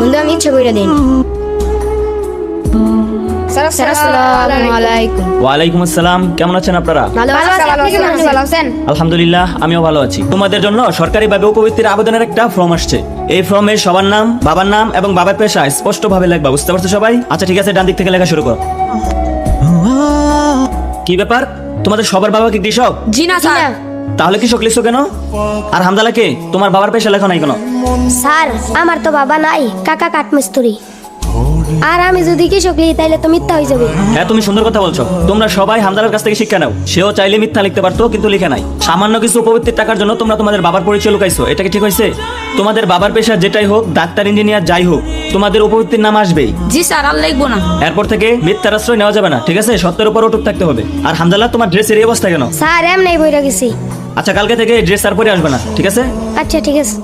বন্ধু আমি ইচ্ছা করে দিন। স্যার আসসালামু আলাইকুম। ওয়ালাইকুম আসসালাম। কেমন আছেন আপনারা? ভালো আছি, আপনি কেমন আছেন? ভালো আছেন? আলহামদুলিল্লাহ, আমিও ভালো আছি। তোমাদের জন্য সরকারিভাবে উপবৃত্তির আবেদনের একটা ফর্ম আসছে। এই ফর্মে সবার নাম, বাবার নাম এবং বাবার পেশা স্পষ্টভাবে লেখবা। বুঝতে পারছো সবাই? আচ্ছা ঠিক আছে, ডান দিক থেকে লেখা শুরু করো। কি ব্যাপার, তোমাদের সবার বাবা কি কৃষক? জি না স্যার। তাহলে কৃষক লিখছো কেন? আর হামদালা কে? তোমার বাবার পেশা লেখা নাই কেন? স্যার আমার তো বাবা নাই, কাকা কাঠমিস্ত্রি। আর আমি যদি কৃষক লিখি তাইলে তো মিথ্যা হয়ে যাবে। হ্যাঁ, তুমি সুন্দর কথা বলছো। তোমরা সবাই হামদালার কাছ থেকে শিক্ষা নাও। সেও চাইলে মিথ্যা লিখতে পারতো, কিন্তু লিখে নাই। সামান্য কিছু উপবৃত্তির টাকার জন্য তোমরা তোমাদের বাবার পরিচয় লুকাইছো। এটা কি ঠিক হয়েছে? তোমাদের বাবার পেশা যেটাই হোক, ডাক্তার, ইঞ্জিনিয়ার, যাই হোক, তোমাদের উপবৃত্তির নাম আসবেই। জি স্যার, আর লিখবো না। এরপর থেকে মিথ্যার আশ্রয় নেওয়া যাবে না, ঠিক আছে? সত্যের উপর অটুট থাকতে হবে। আর হামদালা, তোমার ড্রেসের এই অবস্থা কেন? স্যার এমনি বইরা গেছি। আচ্ছা, কালকে থেকে ড্রেস আর পরে আসবে না, ঠিক আছে? আচ্ছা ঠিক আছে।